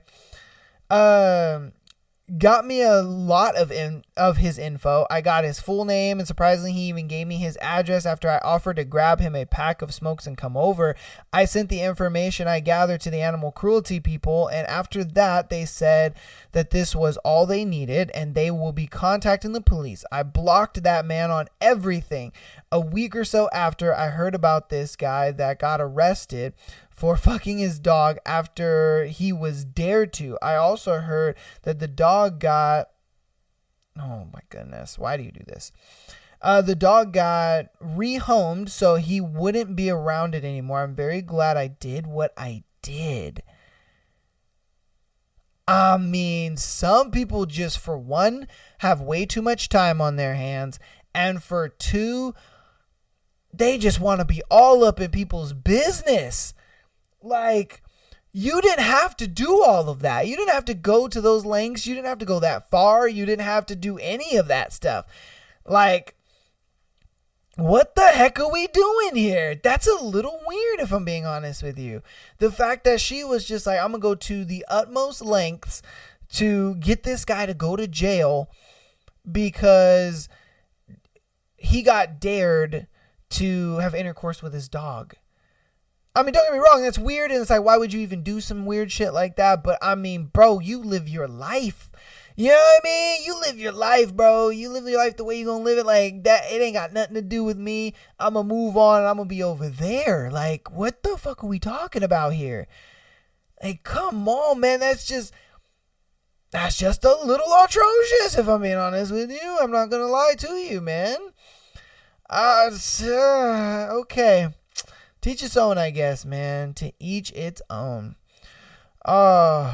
got me a lot of his info. I got his full name, and surprisingly, he even gave me his address after I offered to grab him a pack of smokes and come over. I sent the information I gathered to the animal cruelty people, and after that, they said that this was all they needed, and they will be contacting the police. I blocked that man on everything. A week or so after, I heard about this guy that got arrested for fucking his dog after he was dared to. I also heard that the dog got... Oh my goodness, why do you do this? The dog got rehomed so he wouldn't be around it anymore. I'm very glad I did what I did. I mean, some people just, for one, have way too much time on their hands, and for two, they just want to be all up in people's business. Like, you didn't have to do all of that. You didn't have to go to those lengths. You didn't have to go that far. You didn't have to do any of that stuff. Like, what the heck are we doing here? That's a little weird, if I'm being honest with you. The fact that she was just like, I'm going to go to the utmost lengths to get this guy to go to jail because he got dared to have intercourse with his dog. I mean, don't get me wrong, that's weird, and it's like, why would you even do some weird shit like that? But I mean, bro, you live your life. You know what I mean? You live your life, bro. You live your life the way you gonna live it. Like, that, it ain't got nothing to do with me. I'm gonna move on, and I'm gonna be over there. Like, what the fuck are we talking about here? Like, come on, man. That's just a little atrocious, if I'm being honest with you. I'm not gonna lie to you, man. Okay. Teach its own, I guess, man. To each its own. All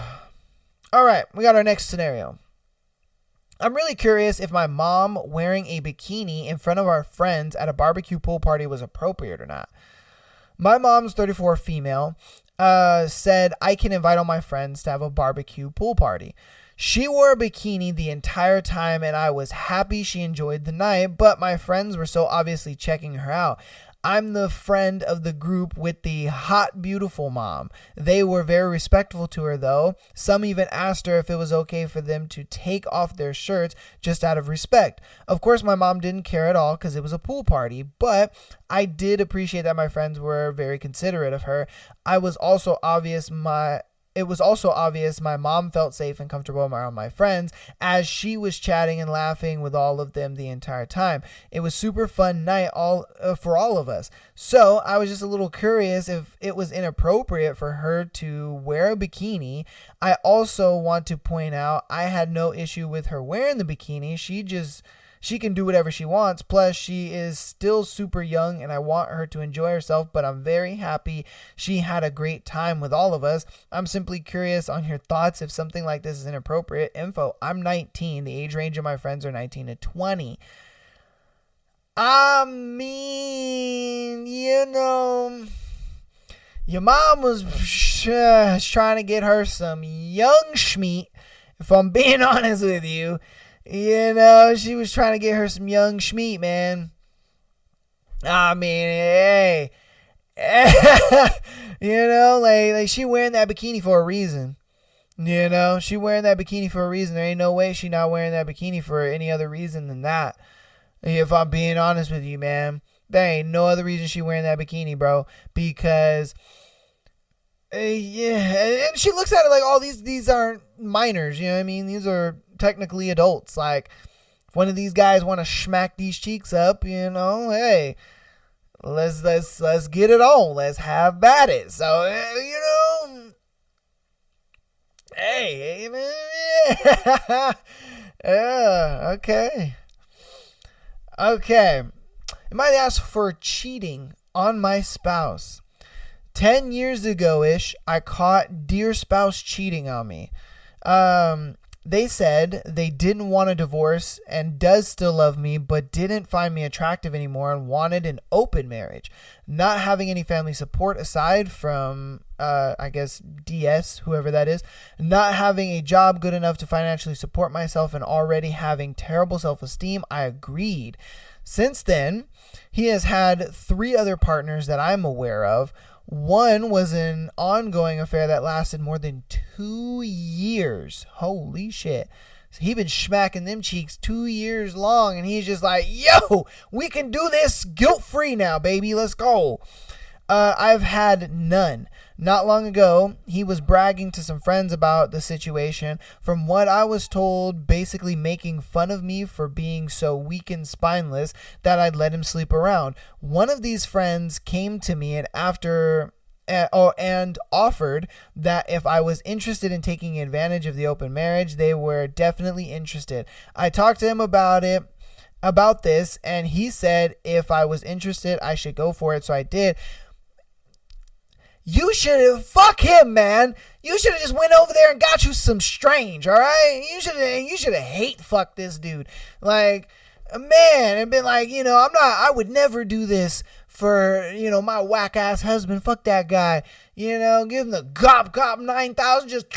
right, we got our next scenario. I'm really curious if my mom wearing a bikini in front of our friends at a barbecue pool party was appropriate or not. My mom's 34 female, said I can invite all my friends to have a barbecue pool party. She wore a bikini the entire time, and I was happy she enjoyed the night, but my friends were so obviously checking her out. I'm the friend of the group with the hot, beautiful mom. They were very respectful to her, though. Some even asked her if it was okay for them to take off their shirts just out of respect. Of course, my mom didn't care at all because it was a pool party, but I did appreciate that my friends were very considerate of her. It was also obvious my mom felt safe and comfortable around my friends as she was chatting and laughing with all of them the entire time. It was super fun night for all of us. So I was just a little curious if it was inappropriate for her to wear a bikini. I also want to point out I had no issue with her wearing the bikini. She can do whatever she wants. Plus, she is still super young, and I want her to enjoy herself, but I'm very happy she had a great time with all of us. I'm simply curious on your thoughts if something like this is inappropriate. Info, I'm 19. The age range of my friends are 19 to 20. I mean, your mom was trying to get her some young schmeat, if I'm being honest with you. She was trying to get her some young schmeat, man. I mean, hey. Like she wearing that bikini for a reason. She wearing that bikini for a reason. There ain't no way she not wearing that bikini for any other reason than that. If I'm being honest with you, man. There ain't no other reason she wearing that bikini, bro. Because... and she looks at it like, oh, these aren't minors, you know what I mean? These are technically adults. Like, if one of these guys want to smack these cheeks up, hey, let's get it on. Let's have at it. So, hey, man. Yeah, okay. You might ask for cheating on my spouse. 10 years ago-ish, I caught dear spouse cheating on me. They said they didn't want a divorce and does still love me, but didn't find me attractive anymore and wanted an open marriage. Not having any family support aside from, I guess, DS, whoever that is. Not having a job good enough to financially support myself and already having terrible self-esteem. I agreed. Since then, he has had 3 other partners that I'm aware of. One was an ongoing affair that lasted more than 2 years. Holy shit. So he been smacking them cheeks 2 years long, and he's just like, yo, we can do this guilt-free now, baby. Let's go. I've had none. Not long ago, he was bragging to some friends about the situation. From what I was told, basically making fun of me for being so weak and spineless that I'd let him sleep around. One of these friends came to me and offered that if I was interested in taking advantage of the open marriage, they were definitely interested. I talked to him about this, and he said if I was interested, I should go for it. So I did. You should have, fuck him, man. You should have just went over there and got you some strange, all right? You should have hate fucked this dude. Like, man, and been like, I would never do this for, my whack ass husband. Fuck that guy. Give him the gop 9,000. Just,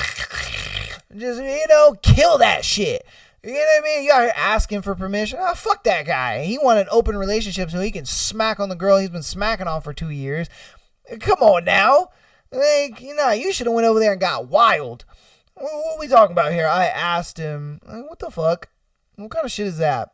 kill that shit. You know what I mean? You out here asking for permission. Oh, fuck that guy. He wanted an open relationship so he can smack on the girl he's been smacking on for 2 years. Come on now. Like, you should have went over there and got wild. What are we talking about here? I asked him, what the fuck? What kind of shit is that?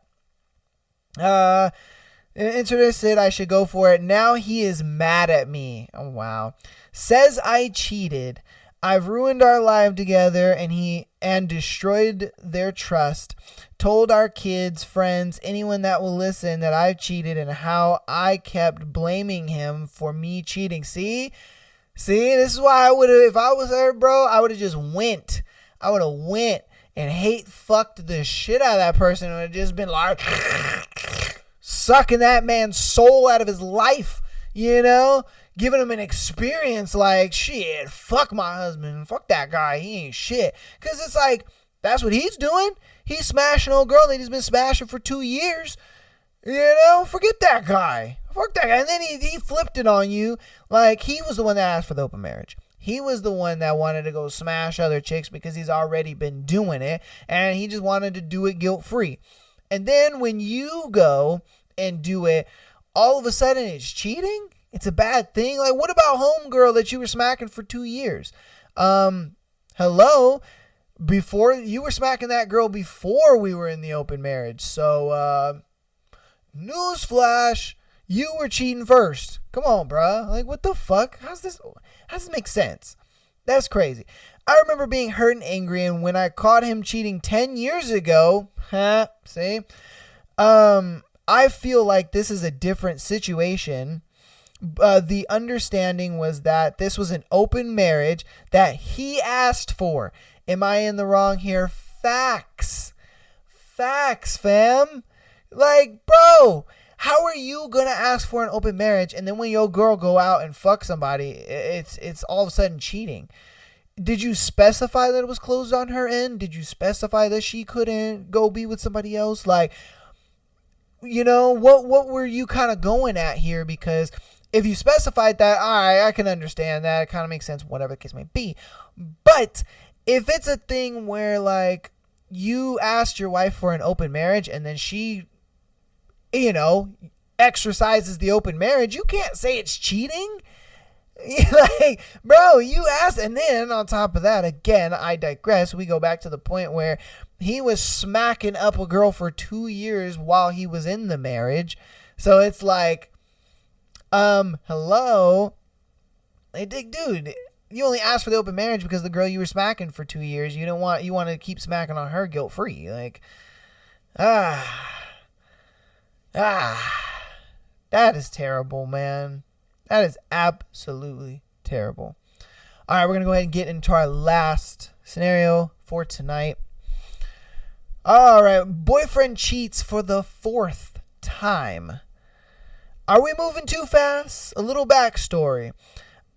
Interested, I should go for it. Now he is mad at me. Oh, wow. Says I cheated. I've ruined our life together and destroyed their trust. Told our kids, friends, anyone that will listen that I've cheated and how I kept blaming him for me cheating. See, this is why I would have, if I was her, bro, I would have just went. I would have went and hate fucked the shit out of that person and just been like sucking that man's soul out of his life, giving him an experience like, shit, fuck my husband, fuck that guy, he ain't shit. Because it's like, that's what he's doing. He's smashing old girl that he's been smashing for 2 years. Forget that guy. Fuck that guy. And then he flipped it on you like he was the one that asked for the open marriage. He was the one that wanted to go smash other chicks because he's already been doing it. And he just wanted to do it guilt-free. And then when you go and do it, all of a sudden it's cheating? It's a bad thing? Like, what about homegirl that you were smacking for 2 years? Hello? Before you were smacking that girl before we were in the open marriage. So, newsflash, you were cheating first. Come on, bruh. Like, what the fuck? How does this make sense? That's crazy. I remember being hurt and angry, and when I caught him cheating 10 years ago, see? I feel like this is a different situation. The understanding was that this was an open marriage that he asked for. Am I in the wrong here? Facts, fam. Like, bro, how are you gonna ask for an open marriage and then when your girl go out and fuck somebody, it's all of a sudden cheating? Did you specify that it was closed on her end? Did you specify that she couldn't go be with somebody else? Like, what were you kind of going at here? Because if you specified that, all right, I can understand that. It kind of makes sense, whatever the case may be. But if it's a thing where, like, you asked your wife for an open marriage and then she, exercises the open marriage, you can't say it's cheating. Like, bro, you asked. And then on top of that, again, I digress. We go back to the point where he was smacking up a girl for 2 years while he was in the marriage. So it's like, hello? Like, dude, you only asked for the open marriage because the girl you were smacking for 2 years, you want to keep smacking on her guilt-free. Like, that is terrible, man. That is absolutely terrible. All right, we're going to go ahead and get into our last scenario for tonight. All right, boyfriend cheats for the 4th time. Are we moving too fast? A little backstory.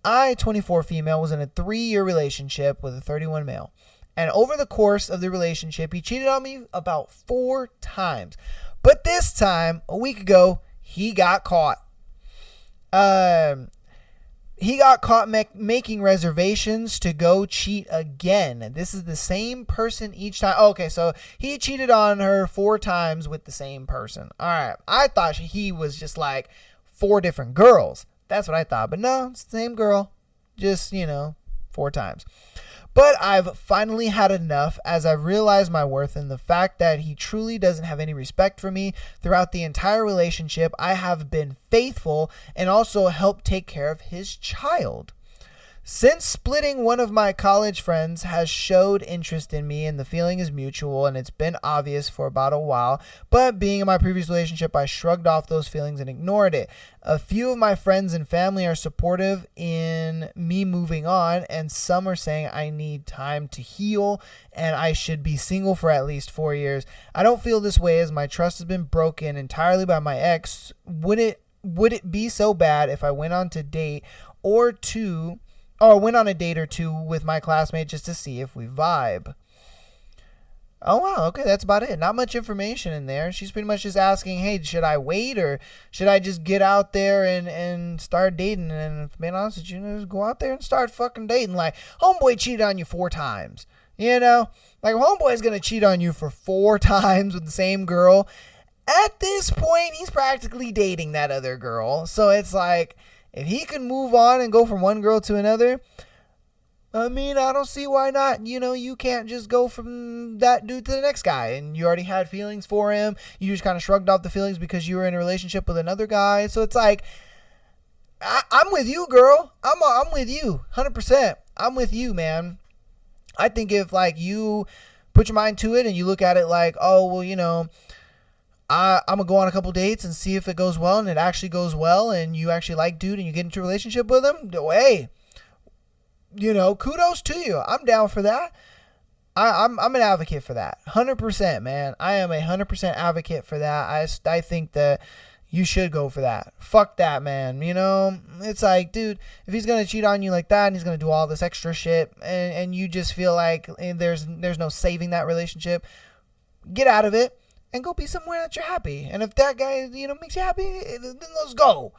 I, 24 female, was in a 3-year relationship with a 31 male. And over the course of the relationship, he cheated on me about 4 times. But this time, a week ago, he got caught. He got caught making reservations to go cheat again. This is the same person each time. Okay, so he cheated on her 4 times with the same person. All right. I thought he was just like 4 different girls. That's what I thought. But no, it's the same girl. Just, 4 times. But I've finally had enough as I've realized my worth and the fact that he truly doesn't have any respect for me. Throughout the entire relationship, I have been faithful and also helped take care of his child. Since splitting, one of my college friends has showed interest in me and the feeling is mutual and it's been obvious for about a while, but being in my previous relationship, I shrugged off those feelings and ignored it. A few of my friends and family are supportive in me moving on, and some are saying I need time to heal and I should be single for at least 4 years. I don't feel this way as my trust has been broken entirely by my ex. Would it be so bad if I went on a date or two with my classmate just to see if we vibe? Oh, wow. Okay, that's about it. Not much information in there. She's pretty much just asking, hey, should I wait or should I just get out there and start dating? And to be honest with you, just go out there and start fucking dating. Like, homeboy cheated on you 4 times. You know? Like, homeboy's going to cheat on you for 4 times with the same girl. At this point, he's practically dating that other girl. So it's like, if he can move on and go from one girl to another, I mean, I don't see why not. You know, you can't just go from that dude to the next guy. And you already had feelings for him. You just kind of shrugged off the feelings because you were in a relationship with another guy. So it's like, I'm with you, girl. I'm with you, 100%. I'm with you, man. I think if, like, you put your mind to it and you look at it like, oh, well, you know, I'm going to go on a couple dates and see if it goes well, and it actually goes well, and you actually like dude and you get into a relationship with him, hey, you know, kudos to you. I'm down for that. I'm an advocate for that. 100%, man. I am 100% advocate for that. I think that you should go for that. Fuck that, man. You know, it's like, dude, if he's going to cheat on you like that and he's going to do all this extra shit and you just feel like there's no saving that relationship, get out of it. And go be somewhere that you're happy. And if that guy, you know, makes you happy, then let's go.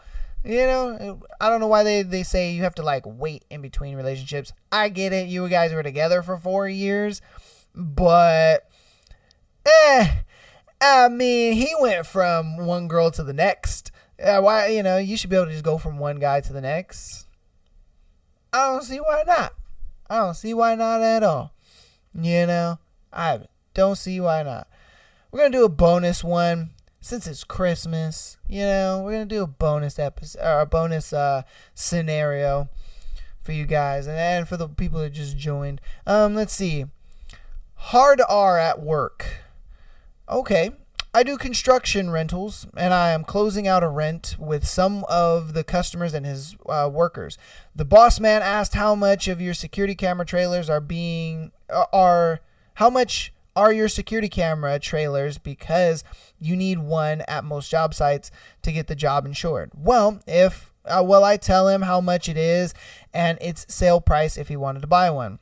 You know, I don't know why they say you have to, like, wait in between relationships. I get it. You guys were together for 4 years. But, I mean, he went from one girl to the next. Why, you know, you should be able to just go from one guy to the next. I don't see why not. I don't see why not at all. You know, I don't see why not. We're going to do a bonus one since it's Christmas. You know, we're going to do a bonus episode, or a bonus scenario for you guys and for the people that just joined. Let's see. Hard R at work. Okay. I do construction rentals, and I am closing out a rent with some of the customers and his workers. The boss man asked how much of your security camera trailers how much are your security camera trailers because you need one at most job sites to get the job insured. Well, I tell him how much it is and its sale price if he wanted to buy one.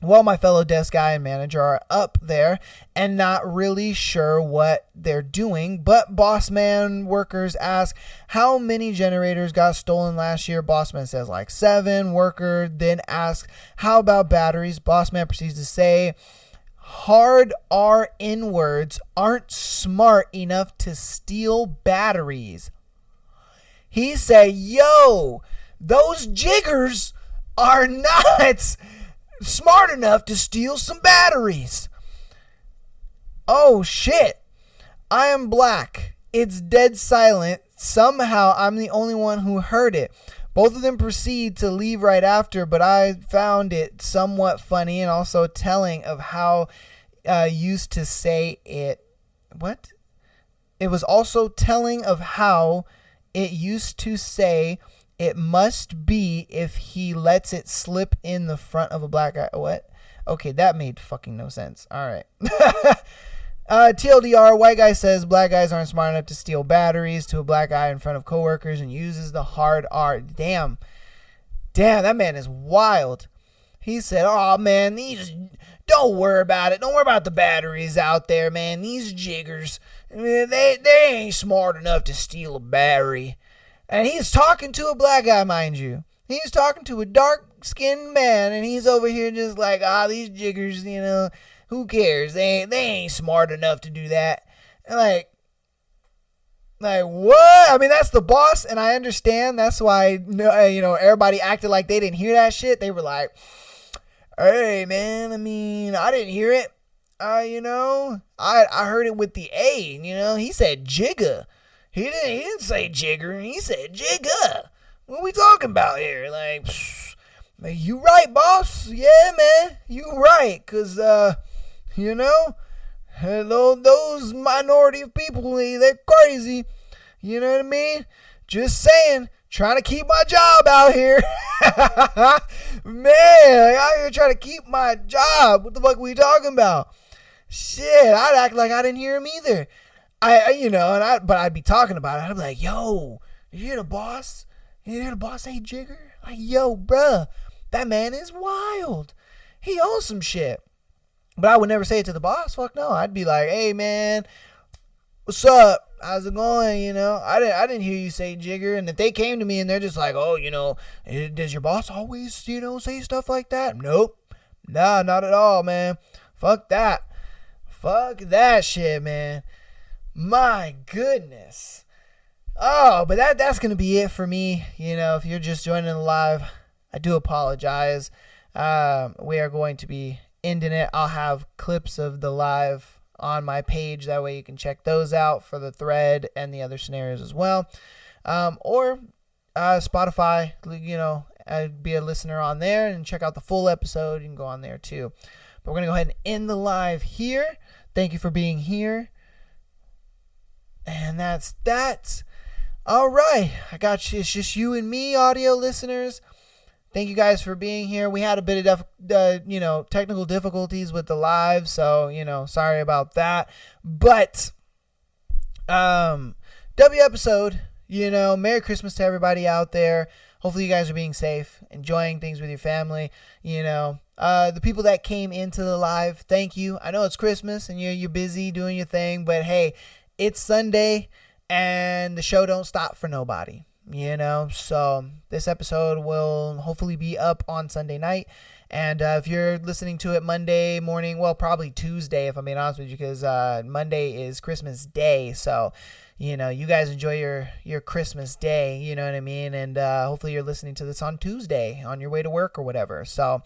Well, my fellow desk guy and manager are up there and not really sure what they're doing, but boss man workers ask how many generators got stolen last year. Boss man says like 7. Worker then asks how about batteries. Boss man proceeds to say, hard R N-words aren't smart enough to steal batteries. He said, yo, those jiggers are not smart enough to steal some batteries. Oh, shit. I am black. It's dead silent. Somehow I'm the only one who heard it. Both of them proceed to leave right after, but I found it somewhat funny and also telling of how used to say it. What? It was also telling of how it used to say it must be if he lets it slip in the front of a black guy. What? Okay, that made fucking no sense. All right. TLDR, white guy says black guys aren't smart enough to steal batteries to a black guy in front of coworkers and uses the hard R. Damn, that man is wild. He said, oh, man, don't worry about it. Don't worry about the batteries out there, man. These jiggers, they ain't smart enough to steal a battery. And he's talking to a black guy, mind you. He's talking to a dark-skinned man, and he's over here just like, these jiggers, you know, who cares? They ain't smart enough to do that. And like what? I mean, that's the boss, and I understand. That's why, you know, everybody acted like they didn't hear that shit. They were like, Hey, man, I mean, I didn't hear it. I heard it with the A. He said jigger. He didn't say jigger. He said jigger. What we talking about here? Like, you right, boss. Yeah, man, you right. Cause those minority of people, they're crazy. You know what I mean? Just saying. Trying to keep my job out here. Man, out here trying to keep my job. What the fuck are we talking about? Shit, I'd act like I didn't hear him either. But I'd be talking about it. I'd be like, yo, did you hear the boss? You hear the boss say jigger? Like, yo, bruh, that man is wild. He owns some shit. But I would never say it to the boss. Fuck no. I'd be like, hey, man, what's up? How's it going? I didn't hear you say jigger. And if they came to me and they're just like, oh, does your boss always, say stuff like that? Nope. Nah, not at all, man. Fuck that. Fuck that shit, man. My goodness. Oh, but that's going to be it for me. If you're just joining the live, I do apologize. We are going to be ending it. I'll have clips of the live on my page. That way you can check those out for the thread and the other scenarios as well. Or Spotify, be a listener on there and check out the full episode. You can go on there too. But we're going to go ahead and end the live here. Thank you for being here. And that's that. All right. I got you. It's just you and me, audio listeners. Thank you guys for being here. We had a bit of, technical difficulties with the live, so, sorry about that. But, W episode, Merry Christmas to everybody out there. Hopefully you guys are being safe, enjoying things with your family. The people that came into the live, thank you. I know it's Christmas and you're busy doing your thing, but hey, it's Sunday and the show don't stop for nobody. So this episode will hopefully be up on Sunday night. And if you're listening to it Monday morning, well, probably Tuesday, if I'm being honest with you, because Monday is Christmas Day. So, you guys enjoy your Christmas Day, you know what I mean? And hopefully you're listening to this on Tuesday on your way to work or whatever. So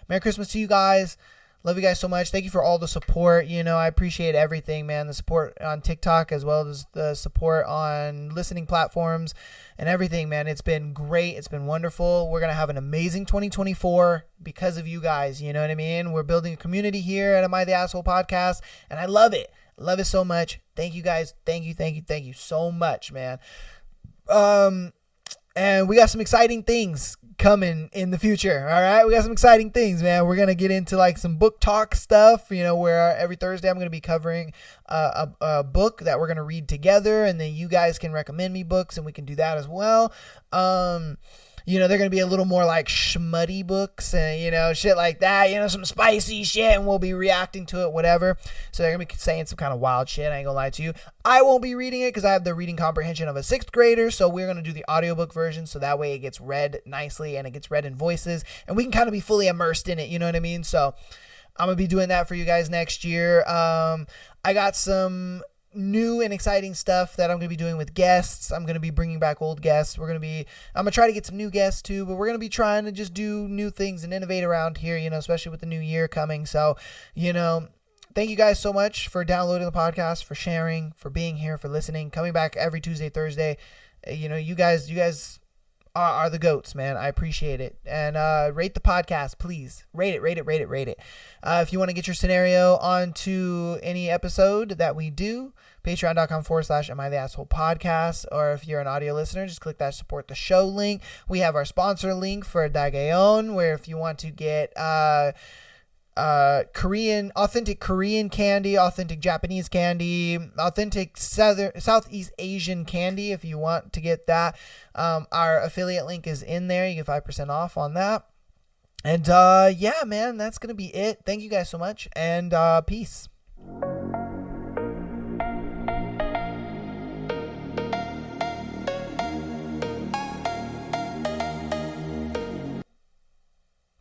Merry Christmas to you guys. Love you guys so much. Thank you for all the support. I appreciate everything, man. The support on TikTok as well as the support on listening platforms and everything, man. It's been great. It's been wonderful. We're going to have an amazing 2024 because of you guys. You know what I mean? We're building a community here at Am I the Asshole Podcast, and I love it. Love it so much. Thank you guys. Thank you so much, man. And we got some exciting things coming in the future. All right. We got some exciting things, man. We're going to get into like some book talk stuff, where every Thursday I'm going to be covering a book that we're going to read together. And then you guys can recommend me books and we can do that as well. They're going to be a little more like schmutty books and, shit like that, some spicy shit, and we'll be reacting to it, whatever. So they're going to be saying some kind of wild shit. I ain't going to lie to you. I won't be reading it because I have the reading comprehension of a 6th grader. So we're going to do the audiobook version. So that way it gets read nicely and it gets read in voices and we can kind of be fully immersed in it. You know what I mean? So I'm going to be doing that for you guys next year. I got some new and exciting stuff that I'm going to be doing with guests. I'm going to be bringing back old guests. I'm going to try to get some new guests too, but we're going to be trying to just do new things and innovate around here, especially with the new year coming. So, thank you guys so much for downloading the podcast, for sharing, for being here, for listening, coming back every Tuesday, Thursday. You guys are the goats, man. I appreciate it. And rate the podcast, please. Rate it. If you want to get your scenario onto any episode that we do, patreon.com/Am I the Asshole Podcast. Or if you're an audio listener, just click that support the show link. We have our sponsor link for Dagaeon, where if you want to get authentic Korean candy, authentic Japanese candy, authentic Southeast Asian candy, if you want to get that, our affiliate link is in there. You get 5% off on that. And yeah, man, that's gonna be it. Thank you guys so much, and peace.